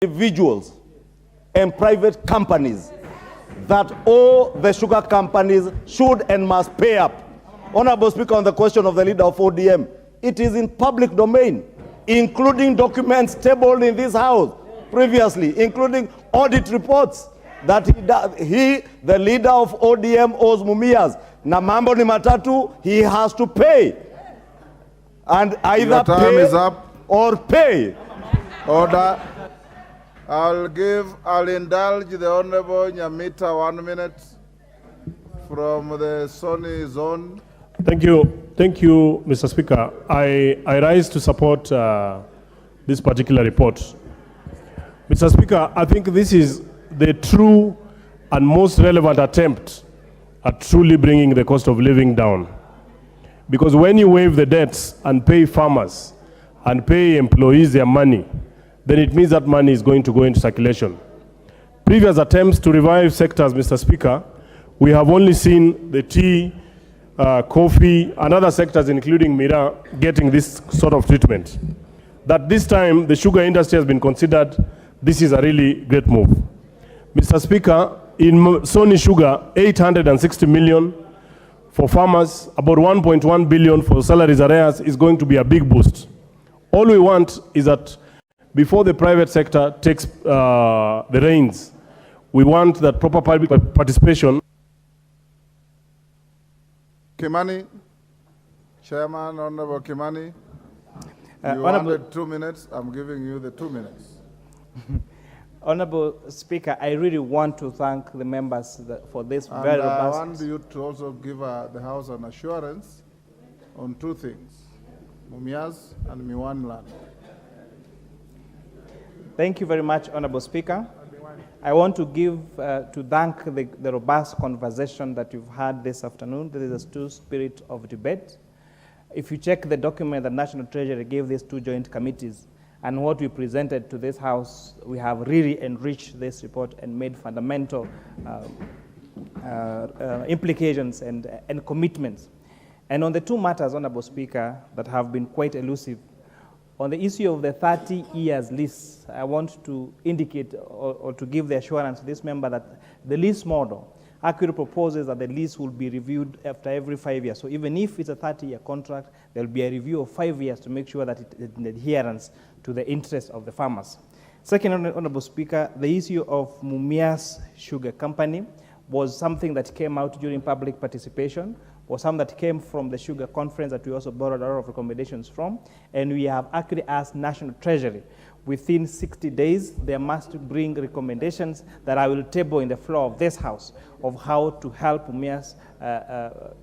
individuals and private companies that all the sugar companies should and must pay up. Honorable Speaker, on the question of the leader of ODM, it is in public domain, including documents tabled in this house previously, including audit reports that the leader of ODM owes Mumias. Na mambo ni matatu, he has to pay. And either pay or pay. Order. I'll indulge the Honorable Nyamita 1 minute from the Sony zone. Thank you, Mr. Speaker. I rise to support this particular report. Mr. Speaker, I think this is the true and most relevant attempt at truly bringing the cost of living down. Because when you waive the debts and pay farmers and pay employees their money, then it means that money is going to go into circulation. Previous attempts to revive sectors, Mr. Speaker, we have only seen the tea, coffee, and other sectors, including Mira, getting this sort of treatment. That this time, the sugar industry has been considered, this is a really great move. Mr. Speaker, in Sony Sugar, 860 million for farmers, about 1.1 billion for salaries arrears is going to be a big boost. All we want is that before the private sector takes the reins, we want that proper public participation. Kimani, Chairman, Honorable Kimani, you Honorable, wanted 2 minutes. I'm giving you the 2 minutes. Honorable Speaker, I really want to thank the members for this very robust. I want you to also give the House an assurance on 2 things, Mumias and Miwani land. Thank you very much, Honorable Speaker. I want to thank the robust conversation that you've had this afternoon. There is a true spirit of debate. If you check the document that National Treasury gave these 2 joint committees and what we presented to this House, we have really enriched this report and made fundamental implications and commitments. And on the 2 matters, Honorable Speaker, that have been quite elusive, on the issue of the 30 years lease, I want to indicate or to give the assurance to this member that the lease model actually proposes that the lease will be reviewed after every 5 years. So even if it's a 30-year contract, there will be a review of 5 years to make sure that it is in adherence to the interests of the farmers. Second, Honorable Speaker, the issue of Mumias Sugar Company was something that came out during public participation, or some that came from the sugar conference that we also borrowed a lot of recommendations from, and we have actually asked National Treasury within 60 days, they must bring recommendations that I will table in the floor of this House of how to help Mumias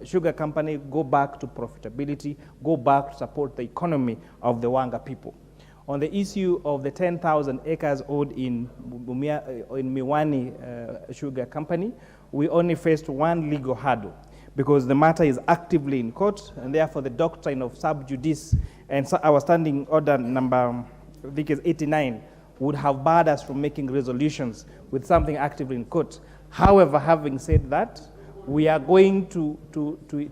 Sugar Company go back to profitability, go back to support the economy of the Wanga people. On the issue of the 10,000 acres owed in Miwani Sugar Company, we only faced 1 legal hurdle, because the matter is actively in court, and therefore the doctrine of sub judice and our standing order number, I think is 89, would have barred us from making resolutions with something actively in court. However, having said that, we are going to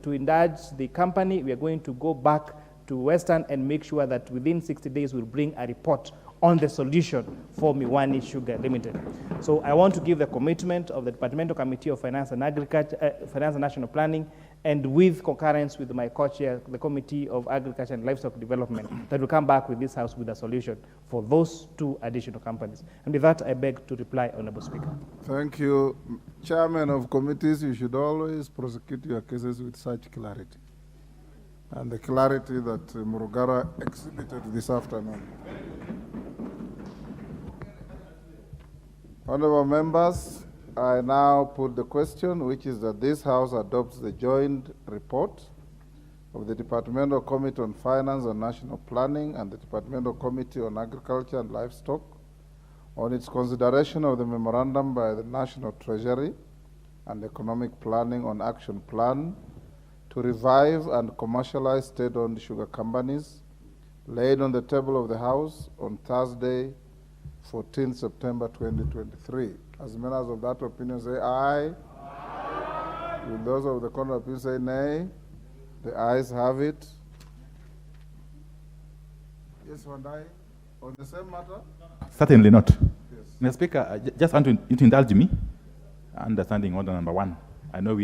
indulge the company. We are going to go back to Western and make sure that within 60 days we'll bring a report on the solution for Miwani Sugar Limited. So I want to give the commitment of the Departmental Committee of Finance and Agriculture, Finance and National Planning, and with concurrence with my co-chair, the Committee of Agriculture and Livestock Development, that will come back with this House with a solution for those 2 additional companies. And with that, I beg to reply, Honorable Speaker. Thank you. Chairman of committees, you should always prosecute your cases with such clarity, and the clarity that Murugara exhibited this afternoon. Honorable members, I now put the question, which is that this House adopts the joint report of the Departmental Committee on Finance and National Planning and the Departmental Committee on Agriculture and Livestock on its consideration of the memorandum by the National Treasury and Economic Planning on Action Plan to revive and commercialize state-owned sugar companies, laid on the table of the House on Thursday, 14 September 2023. As members of that opinion say aye. Aye. Will those of the contrary opinion say nay? The ayes have it. Yes, Wandai, on the same matter? Certainly not. Mr. Speaker, I just want to indulge me, understanding order number 1. I know we are